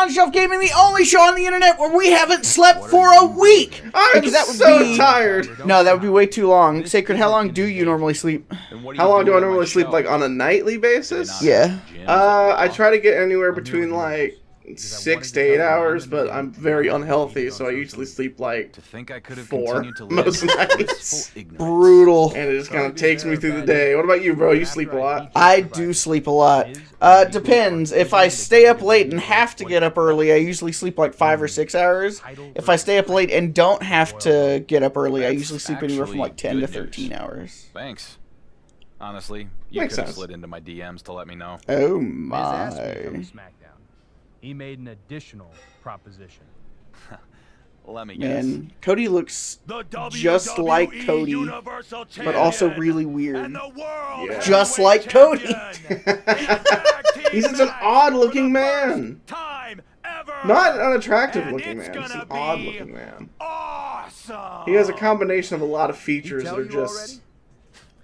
On Shelf Gaming, the only show on the internet where we haven't slept for a week. I'm so tired. No, that would be way too long. Sacred, how long do you normally sleep? How long do I normally sleep, like, on a nightly basis? Yeah. I try to get anywhere between, like, 6 to 8 hours, but I'm very unhealthy, so I usually sleep like 4 most nights. Brutal. And it just kind of takes me through the day. What about you, bro? You sleep a lot? I do sleep a lot. Depends. If I stay up late and have to get up early, I usually sleep like 5 or 6 hours. If I stay up late and don't have to get up early, I usually sleep anywhere from like 10 to 13 hours. Thanks. Honestly, you could have slid into my DMs to let me know. Oh my. He made an additional proposition. Let me guess. Man, Cody looks just like Cody, but also really weird. Yeah. Just like Cody. He's such an odd-looking man. Not an attractive-looking man. He's an odd-looking man. He has a combination of a lot of features that are just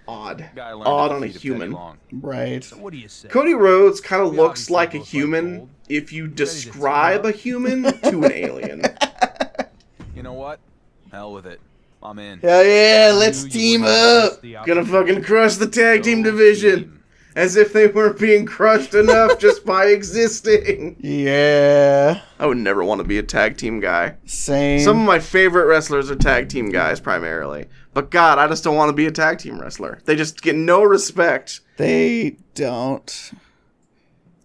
odd. Odd on a human. Right. So what do you say? Cody Rhodes kind of looks like a human if you describe a human to an alien. You know what? Hell with it. I'm in. Hell yeah, let's team up. Gonna fucking crush the tag team division. As if they weren't being crushed enough just by existing. Yeah. I would never want to be a tag team guy. Same. Some of my favorite wrestlers are tag team guys primarily. But God, I just don't want to be a tag team wrestler. They just get no respect. They don't.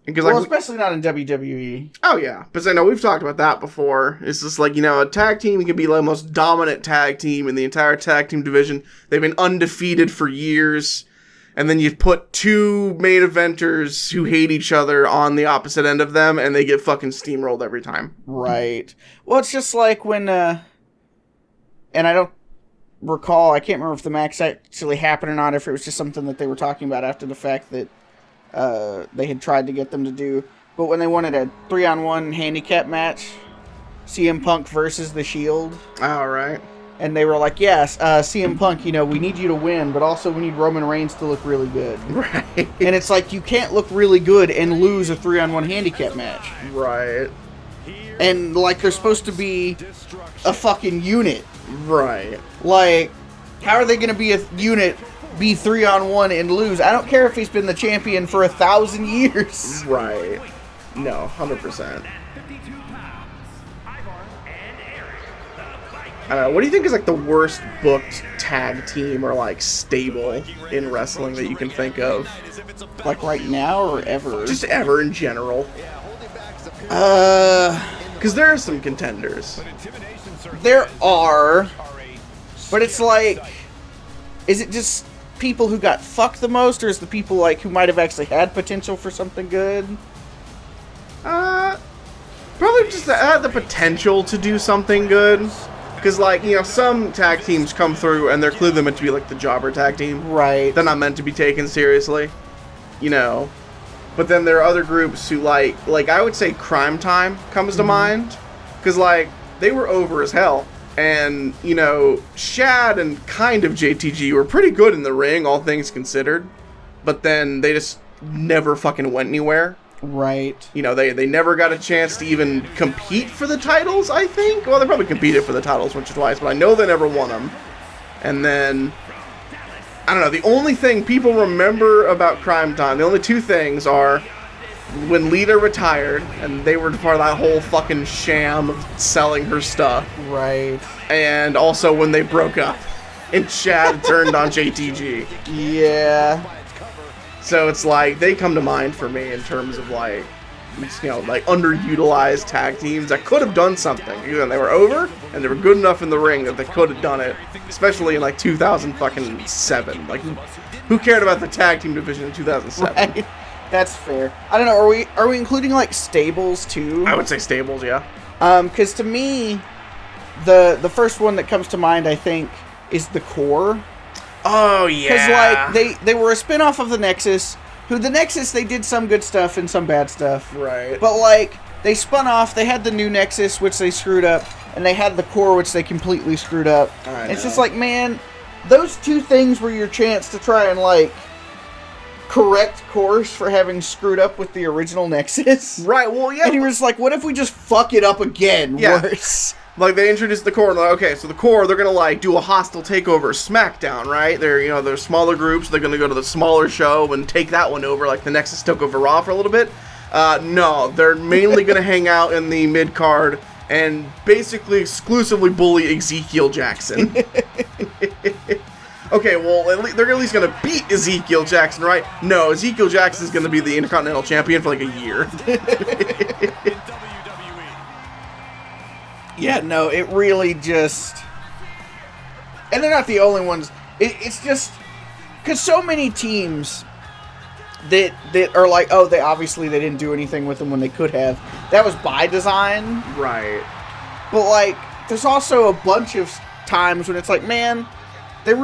Because Well, especially not in WWE. Oh, yeah. But I know we've talked about that before. It's just like, you know, a tag team can be like the most dominant tag team in the entire tag team division. They've been undefeated for years. And then you put two main eventers who hate each other on the opposite end of them, and they get fucking steamrolled every time. Right. Well, it's just like when, and I don't recall, I can't remember if the match actually happened or not, if it was just something that they were talking about after the fact that they had tried to get them to do. But when they wanted a 3-on-1 handicap match, CM Punk versus The Shield. All right. And they were like, yes, CM Punk, you know, we need you to win, but also we need Roman Reigns to look really good. Right. And it's like, you can't look really good and lose a 3-on-1 handicap match. Right. And, like, they're supposed to be a fucking unit. Right. Like, how are they going to be a unit, be 3-on-1 and lose? I don't care if he's been the champion for 1,000 years. Right. No, 100%. What do you think is like the worst booked tag team or like stable in wrestling that you can think of? Like right now or ever? Just ever in general. Because there are some contenders. There are, but it's like, is it just people who got fucked the most, or is the people like who might have actually had potential for something good? Probably just had the potential to do something good. Because, like, you know, some tag teams come through and they're clearly meant to be, like, the jobber tag team. Right. They're not meant to be taken seriously. You know. But then there are other groups who, like I would say Crime Time comes to mind. Because, like, they were over as hell. And, you know, Shad and kind of JTG were pretty good in the ring, all things considered. But then they just never fucking went anywhere. Right. You know, they never got a chance to even compete for the titles, I think. Well, they probably competed for the titles once or twice, but I know they never won them. And then, I don't know, the only thing people remember about Crime Time, the only two things are when Lita retired, and they were part of that whole fucking sham of selling her stuff. Right. And also when they broke up, and Shad turned on JTG. Yeah. So it's like, they come to mind for me in terms of like, you know, like underutilized tag teams that could have done something. Either they were over, and they were good enough in the ring that they could have done it. Especially in like 2007. Like, who cared about the tag team division in 2007? Right. That's fair. I don't know, are we including like stables too? I would say stables, yeah. Because to me, the first one that comes to mind, I think, is the Core. Oh, yeah. Because, like, they were a spin-off of the Nexus, who the Nexus, they did some good stuff and some bad stuff. Right. But, like, they spun off, they had the new Nexus, which they screwed up, and they had the Core, which they completely screwed up. It's just like, man, those two things were your chance to try and, like, correct course for having screwed up with the original Nexus. Right, well, yeah. And he was like, what if we just fuck it up again? Yeah. Worse. Like, they introduced the core, and like, okay, so the core, they're gonna, like, do a hostile takeover SmackDown, right? They're smaller groups, they're gonna go to the smaller show and take that one over, like the Nexus took over Raw for a little bit. No, they're mainly gonna hang out in the mid-card and basically exclusively bully Ezekiel Jackson. Okay, well, they're at least going to beat Ezekiel Jackson, right? No, Ezekiel Jackson is going to be the Intercontinental Champion for like a year. Yeah, no, it really just... And they're not the only ones. It's just... Because so many teams that are like, oh, they didn't do anything with them when they could have. That was by design. Right. But, like, there's also a bunch of times when it's like, man... They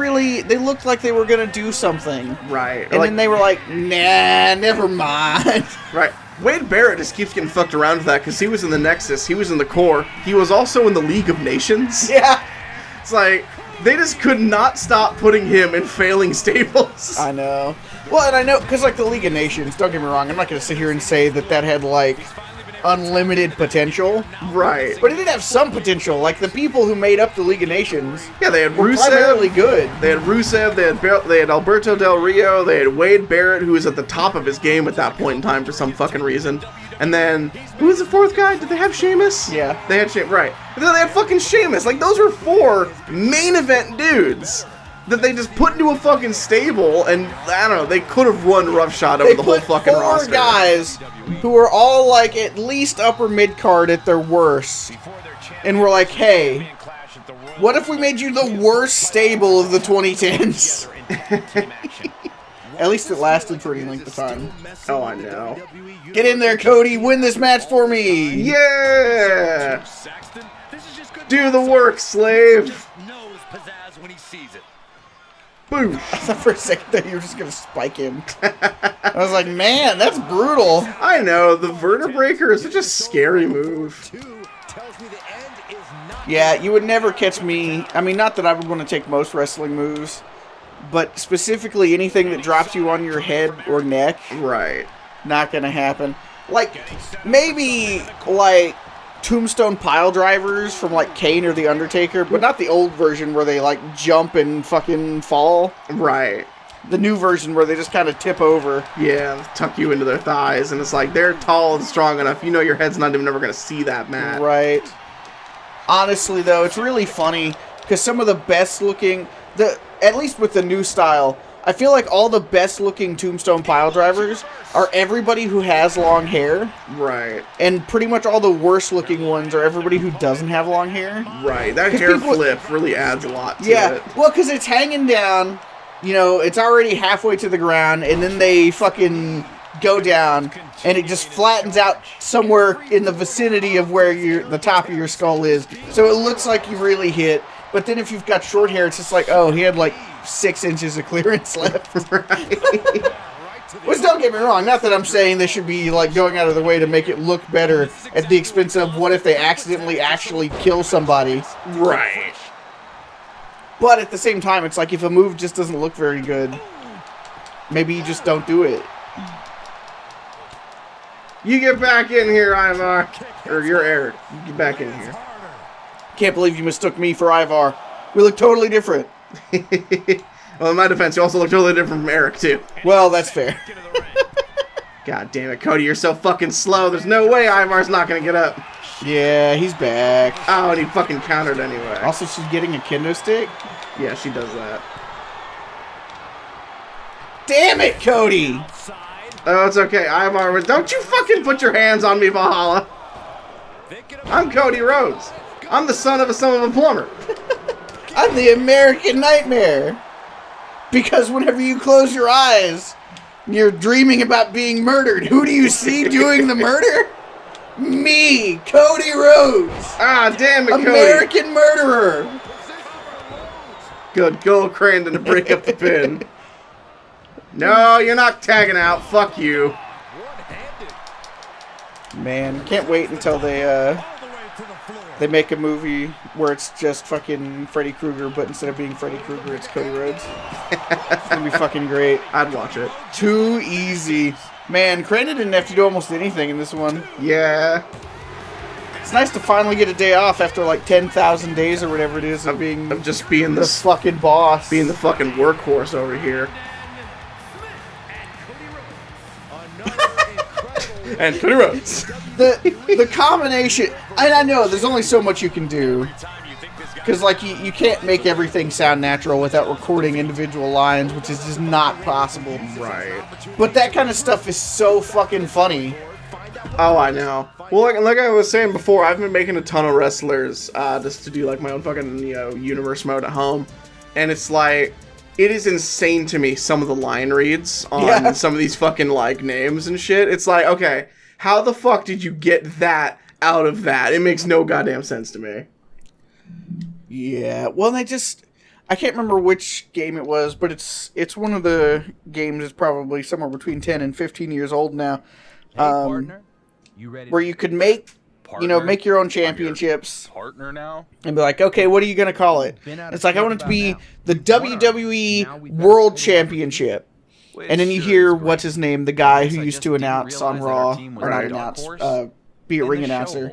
looked like they were going to do something. Right. And then they were like, nah, never mind. Right. Wade Barrett just keeps getting fucked around with that because he was in the Nexus, he was in the Core, he was also in the League of Nations. Yeah. It's like, they just could not stop putting him in failing stables. I know. Well, and I know, because, like, the League of Nations, don't get me wrong, I'm not going to sit here and say that had, like... unlimited potential. Right. But it did have some potential. Like, the people who made up the League of Nations yeah, they had were Rusev. primarily good. They had Rusev, they had Alberto Del Rio, they had Wade Barrett, who was at the top of his game at that point in time for some fucking reason. And then, who was the fourth guy? Did they have Sheamus? Yeah. They had Sheamus, right. And then they had fucking Sheamus. Like, those were 4 main event dudes that they just put into a fucking stable, and, I don't know, they could have run roughshod over the whole fucking roster. 4 guys who were all, like, at least upper mid-card at their worst. And we're like, hey, what if we made you the worst stable of the 2010s? At least it lasted for any length of time. Oh, I know. Get in there, Cody. Win this match for me. Yeah! Do the work, slave. Boosh. I thought for a second that you were just going to spike him. I was like, man, that's brutal. I know, the Vertebreaker is such a scary move. Yeah, you would never catch me. I mean, not that I would want to take most wrestling moves, but specifically anything that drops you on your head or neck. Right. Not going to happen. Like, maybe, like... tombstone pile drivers from like Kane or The Undertaker, but not the old version where they like jump and fucking fall. Right. The new version where they just kind of tip over. Yeah, tuck you into their thighs, and it's like they're tall and strong enough. You know your head's not even ever going to see that, Matt. Right. Honestly, though, it's really funny because some of the best looking, at least with the new style, I feel like all the best looking tombstone pile drivers are everybody who has long hair. Right. And pretty much all the worst looking ones are everybody who doesn't have long hair. Right. That hair flip really adds a lot to it. Well, because it's hanging down, you know, it's already halfway to the ground, and then they fucking go down, and it just flattens out somewhere in the vicinity of where the top of your skull is. So it looks like you really hit. But then if you've got short hair, it's just like, oh, he had like 6 inches of clearance left. Right. Which, don't get me wrong, not that I'm saying they should be like going out of their way to make it look better at the expense of what if they accidentally actually kill somebody. Right. But at the same time, it's like if a move just doesn't look very good, maybe you just don't do it. You get back in here, Ivar. Or you're Eric. You get back in here. Can't believe you mistook me for Ivar. We look totally different. Well, in my defense, you also look totally different from Eric, too. Well, that's fair. God damn it, Cody, you're so fucking slow. There's no way Ivar's not going to get up. Yeah, he's back. Oh, and he fucking countered anyway. Also, she's getting a kendo stick? Yeah, she does that. Damn it, Cody! Oh, it's okay. Ivar, don't you fucking put your hands on me, Valhalla. I'm Cody Rhodes. I'm the son of a plumber. I'm the American Nightmare. Because whenever you close your eyes, you're dreaming about being murdered. Who do you see doing the murder? Me, Cody Rhodes. Ah, damn it, Cody. American murderer. Good. Go, CRANDON, to break up the pin. No, you're not tagging out. Fuck you. Man, can't wait until they they make a movie where it's just fucking Freddy Krueger, but instead of being Freddy Krueger, it's Cody Rhodes. It's gonna be fucking great. I'd watch it. Too easy. Man, Crandon didn't have to do almost anything in this one. Yeah. It's nice to finally get a day off after like 10,000 days or whatever it is of just being the fucking boss. Being the fucking workhorse over here. And Cody Rhodes. The combination, and I know there's only so much you can do. Because, like, you can't make everything sound natural without recording individual lines, which is just not possible. Right. But that kind of stuff is so fucking funny. Oh, I know. Well, like I was saying before, I've been making a ton of wrestlers just to do, like, my own fucking, universe mode at home. And it's like, it is insane to me, some of the line reads on some of these fucking, like, names and shit. It's like, okay, how the fuck did you get that out of that? It makes no goddamn sense to me. Yeah, well, I can't remember which game it was, but it's one of the games that's probably somewhere between 10 and 15 years old now. Hey, partner, you ready where you could make, make your own championships. Partner now? And be like, okay, what are you going to call it? It's like, I want it to be the WWE World Championship. And then you hear, what's his name, the guy who used to announce on Raw, or not announce, be a ring announcer.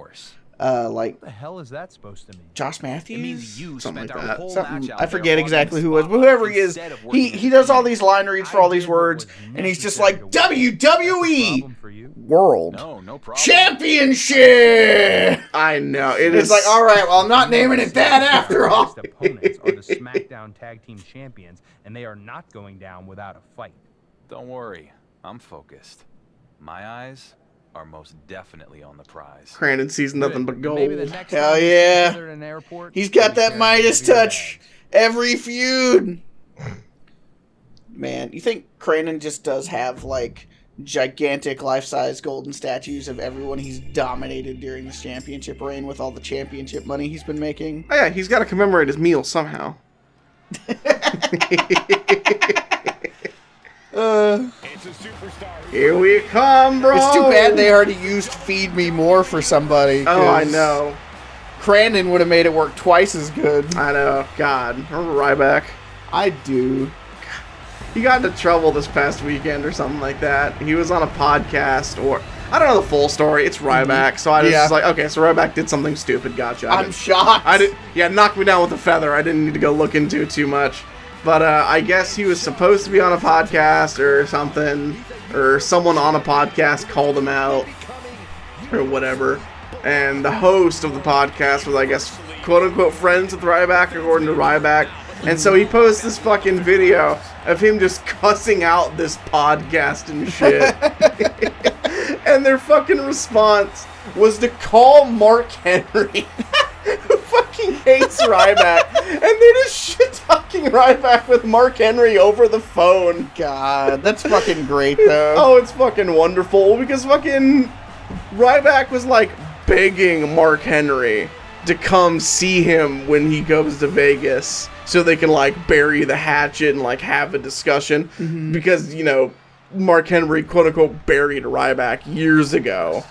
Like, what the hell is that supposed to mean? Josh Matthews? It means you something spent like our that. whole Something, match out I there forget exactly who it was, walking but whoever he is, instead of working he does all these line reads for all these words, and he's just like, WWE World No problem. Championship! I know. It's like, alright, well, I'm not naming it that after all. Opponents are the SmackDown Tag Team Champions, and they are not going down without a fight. Don't worry, I'm focused. My eyes are most definitely on the prize. Crandon sees nothing but gold. Maybe the next Hell time yeah. together in an airport, He's got that we'll Midas share a touch every feud. Man, you think Crandon just does have, like, gigantic life-size golden statues of everyone he's dominated during this championship reign with all the championship money he's been making? Oh yeah, he's got to commemorate his meal somehow. Here we come, bro. It's too bad they already used Feed Me More for somebody. Oh, I know. Crandon would have made it work twice as good. I know. God. Remember Ryback? I do. He got into trouble this past weekend or something like that. He was on a podcast, or I don't know the full story. It's Ryback, so I was just like, okay, so Ryback did something stupid. Gotcha. I'm shocked. Knocked me down with a feather. I didn't need to go look into it too much. But I guess he was supposed to be on a podcast or something, or someone on a podcast called him out, or whatever. And the host of the podcast was, I guess, quote-unquote friends with Ryback, according to Ryback. And so he posts this fucking video of him just cussing out this podcast and shit. And their fucking response was to call Mark Henry, who fucking hates Ryback, and they're just shit-talking Ryback with Mark Henry over the phone. God, that's fucking great, though. Oh, it's fucking wonderful, because fucking Ryback was, like, begging Mark Henry to come see him when he goes to Vegas so they can, like, bury the hatchet and, like, have a discussion. Mm-hmm. Because, Mark Henry, quote-unquote, buried Ryback years ago.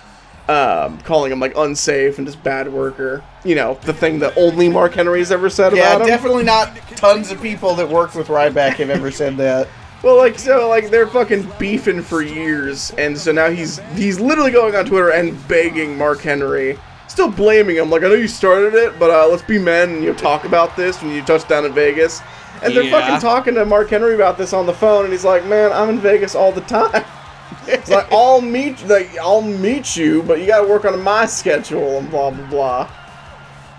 Calling him, like, unsafe and just bad worker. The thing that only Mark Henry's ever said about him. Yeah, definitely not tons of people that worked with Ryback have ever said that. Well, they're fucking beefing for years, and so now he's literally going on Twitter and begging Mark Henry, still blaming him, like, I know you started it, but let's be men and talk about this when you touch down in Vegas. And they're fucking talking to Mark Henry about this on the phone, and he's like, man, I'm in Vegas all the time. It's like, I'll meet you, but you gotta work on my schedule, and blah, blah, blah.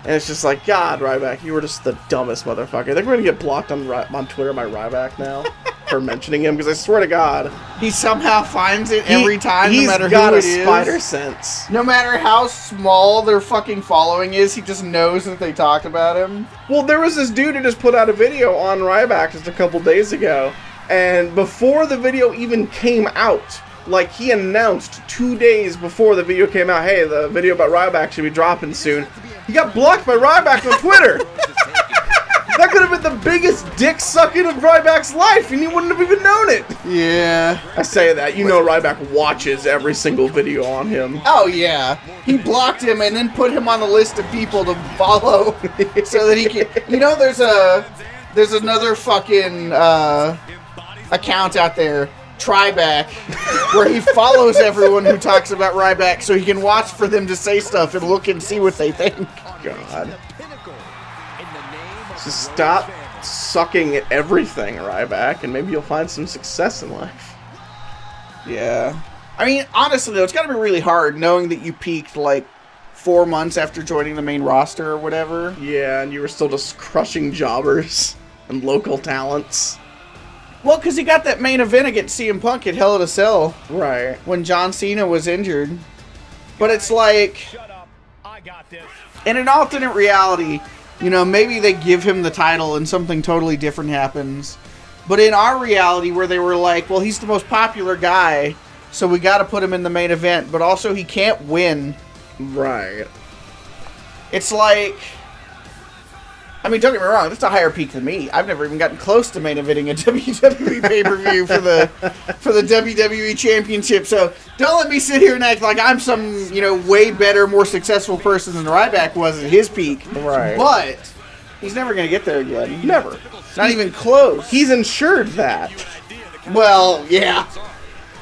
And it's just like, God, Ryback, you were just the dumbest motherfucker. I think we're gonna get blocked on Twitter by Ryback now for mentioning him, because I swear to God, he somehow finds it every time, no matter who it is. He's got a spider sense. No matter how small their fucking following is, he just knows that they talked about him. Well, there was this dude who just put out a video on Ryback just a couple days ago, and before the video even came out, like, he announced 2 days before the video came out, hey, the video about Ryback should be dropping soon. He got blocked by Ryback on Twitter. That could have been the biggest dick sucking of Ryback's life, and you wouldn't have even known it. Yeah. I say that. You know Ryback watches every single video on him. Oh, yeah. He blocked him and then put him on the list of people to follow so that he can... You know, there's another fucking account out there, Tryback, where he follows everyone who talks about Ryback so he can watch for them to say stuff and look and see what they think. God. Just stop sucking at everything, Ryback, and maybe you'll find some success in life. Yeah. I mean, honestly, though, it's got to be really hard knowing that you peaked, like, 4 months after joining the main roster or whatever. Yeah, and you were still just crushing jobbers and local talents. Well, because he got that main event against CM Punk at Hell in a Cell. Right. When John Cena was injured. But it's like... Shut up. I got this. In an alternate reality... You know, maybe they give him the title and something totally different happens. But in our reality where they were like, well, he's the most popular guy, so we got to put him in the main event, but also he can't win. Right. It's like... I mean, don't get me wrong, that's a higher peak than me. I've never even gotten close to main eventing a WWE pay-per-view for the WWE Championship, so don't let me sit here and act like I'm some, you know, way better, more successful person than Ryback was at his peak. Right. But he's never going to get there again. Never. Not even close. He's ensured that. Well, yeah.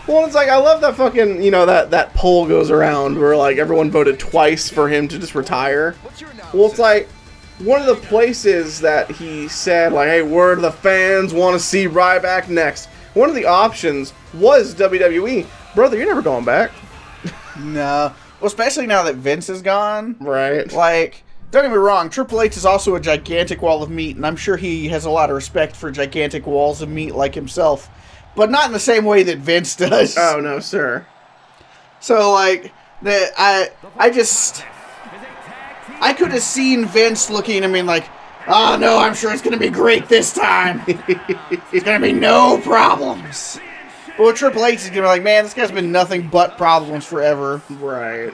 Well, it's like, I love that fucking, you know, that poll goes around where, like, everyone voted twice for him to just retire. Well, it's like... One of the places that he said, like, hey, where do the fans want to see Ryback next? One of the options was WWE. Brother, you're never going back. No. Well, especially now that Vince is gone. Right. Like, don't get me wrong, Triple H is also a gigantic wall of meat, and I'm sure he has a lot of respect for gigantic walls of meat like himself. But not in the same way that Vince does. Oh, no, sir. So, like, I could have seen Vince looking at me like, oh no, I'm sure it's going to be great this time. It's going to be no problems. But with Triple H, he's going to be like, man, this guy's been nothing but problems forever. Right.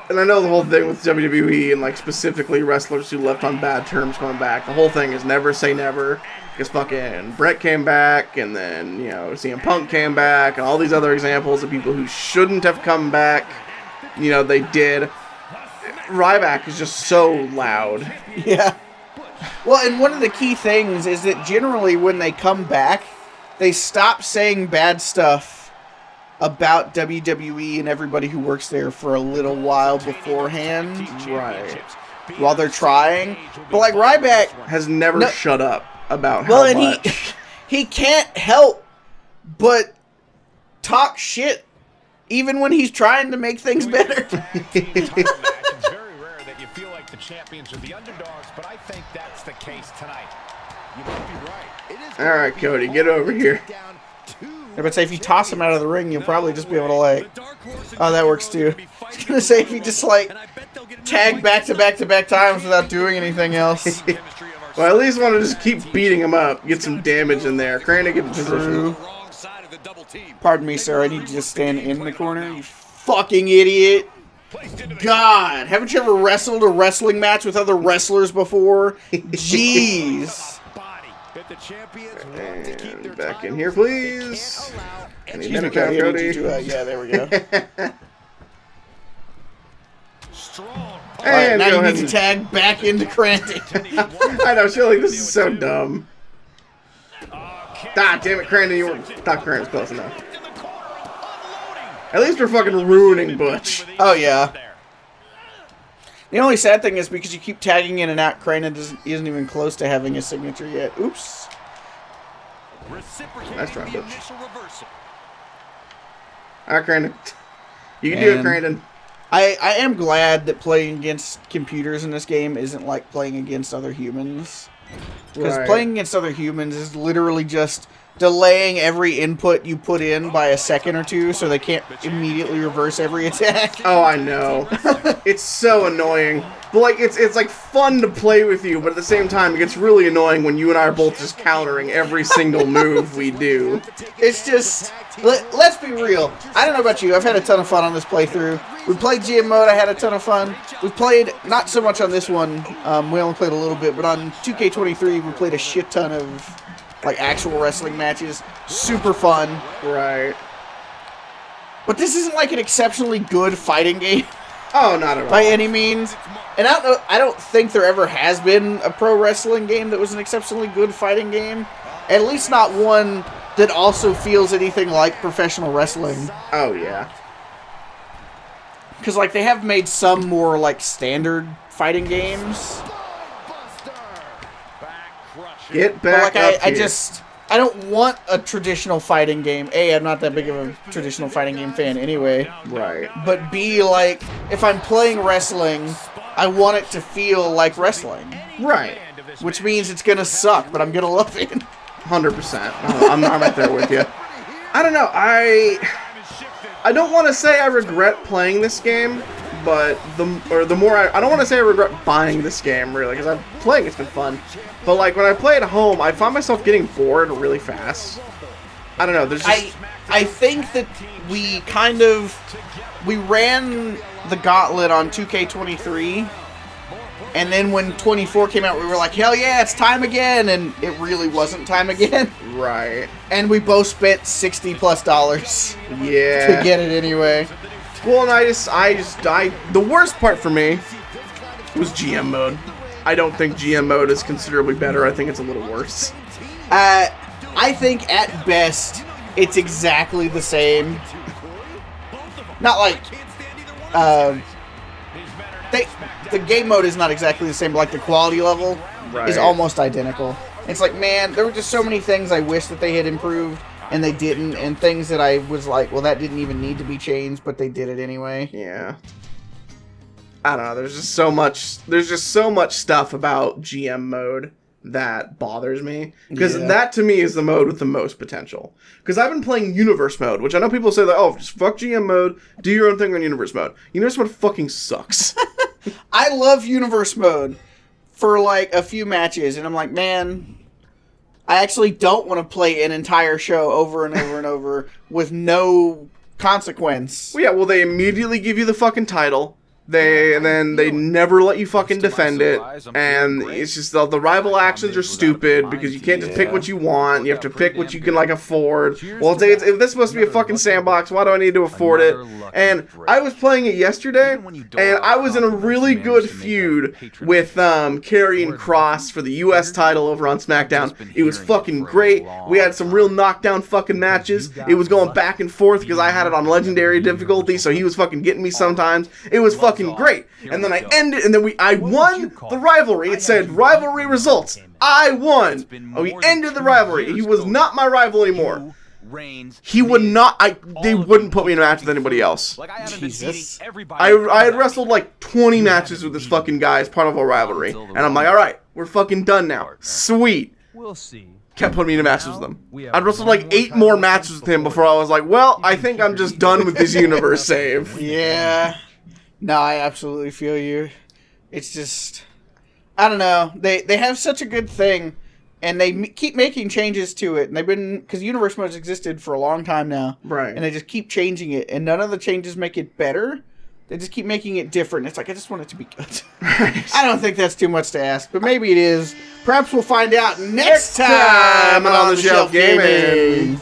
And I know the whole thing with WWE and, like, specifically wrestlers who left on bad terms coming back. The whole thing is never say never. Because fucking Brett came back, and then, you know, CM Punk came back, and all these other examples of people who shouldn't have come back. You know, they did. Ryback is just so loud. Yeah. Well, and one of the key things is that generally when they come back, they stop saying bad stuff about WWE and everybody who works there for a little while beforehand. Right. While they're trying. But like Ryback has never shut up about well, how and much. he can't help but talk shit even when he's trying to make things better. The champions are the underdogs, but I think that's the case tonight. You might be right. All right, Cody, get over here. I would say if you toss him out of the ring, you'll probably just be able to, like... Oh, that works too. I was going to say if you just, like, tag back-to-back-to-back times without doing anything else. Well, at least want to just keep beating him up, get some damage in there. Crandon, get in position. Pardon me, sir. I need you to stand in the corner, you fucking idiot. God, haven't you ever wrestled a wrestling match with other wrestlers before? Jeez. And back in here, please. Any minute count, Cody. Yeah, there we go. And now go you ahead need to tag back into Crandon. I know, I feel like this is so dumb. Ah, damn it, Crandon, you weren't... Thought Crandon's close enough. At least we're fucking ruining Butch. Oh, yeah. The only sad thing is because you keep tagging in and out, Crandon isn't even close to having a signature yet. Oops. Nice try, Butch. Alright, Crandon. You can do it, Crandon. I am glad that playing against computers in this game isn't like playing against other humans. Because playing against other humans is literally just delaying every input you put in by a second or two so they can't immediately reverse every attack. Oh, I know. It's so annoying. But, like, it's like, fun to play with you, but at the same time, it gets really annoying when you and I are both just countering every single move we do. It's just... Let's be real. I don't know about you. I've had a ton of fun on this playthrough. We played GM mode. I had a ton of fun. We played, not so much on this one. We only played a little bit, but on 2K23, we played a shit ton of... like actual wrestling matches. Super fun. Right. But this isn't like an exceptionally good fighting game. Oh, not at all. By any means. And I don't think there ever has been a pro wrestling game that was an exceptionally good fighting game. At least not one that also feels anything like professional wrestling. Oh, yeah. Because, like, they have made some more, like, standard fighting games. Get back but, like, up here. I don't want a traditional fighting game. A, I'm not that big of a traditional fighting game fan anyway. Right. But B, like, if I'm playing wrestling, I want it to feel like wrestling. Right. Which means it's gonna suck, but I'm gonna love it. 100%. I'm right there with you. I don't know. I don't want to say I regret playing this game, but the more I don't want to say I regret buying this game, really, because I'm playing, it's been fun. But, like, when I play at home, I find myself getting bored really fast. I don't know, there's just... I think that we ran the gauntlet on 2K23, and then when 24 came out, we were like, hell yeah, it's time again, and it really wasn't time again. Right. And we both spent $60+ Yeah. to get it anyway. Well, and the worst part for me was GM mode. I don't think GM mode is considerably better. I think it's a little worse. I think at best it's exactly the same. Not like the game mode is not exactly the same, but like the quality level is almost identical. It's like, man, there were just so many things I wish that they had improved and they didn't, and things that I was like, well, that didn't even need to be changed, but they did it anyway. Yeah. I don't know, there's just so much stuff about GM mode that bothers me. Because that, to me, is the mode with the most potential. Because I've been playing Universe mode, which I know people say that, oh, just fuck GM mode, do your own thing on Universe mode. Universe mode fucking sucks. I love Universe mode for, like, a few matches, and I'm like, man, I actually don't want to play an entire show over and over and over with no consequence. Well, yeah, well, they immediately give you the fucking title. And then they never let you fucking defend it, and it's just the rival actions are stupid because you can't just pick what you want. You have to pick what you can like afford. Well, if this is supposed to be a fucking sandbox, why do I need to afford it? And I was playing it yesterday, and I was in a really good feud with Karrion Kross for the U.S. title over on SmackDown. It was fucking great. We had some real knockdown fucking matches. It was going back and forth because I had it on legendary difficulty, so he was fucking getting me sometimes. It was fucking great. And then I ended, and then I won the rivalry. It said rivalry results. I won. Oh, he ended the rivalry. He was not my rival anymore. He would not. They wouldn't put me in a match with anybody else. Jesus. I had wrestled like 20 matches with this fucking guy as part of a rivalry, and I'm like, all right, we're fucking done now. Sweet. We'll see. Kept putting me in matches with him. I'd wrestled like 8 more matches with him before I was like, well, I think I'm just done with this universe save. Yeah. No, I absolutely feel you. It's just, I don't know. They have such a good thing, and they keep making changes to it. And they've been, because Universe Mode's existed for a long time now. Right. And they just keep changing it, and none of the changes make it better. They just keep making it different. It's like, I just want it to be good. Right. I don't think that's too much to ask, but maybe it is. Perhaps we'll find out next time on The Shelf Gaming.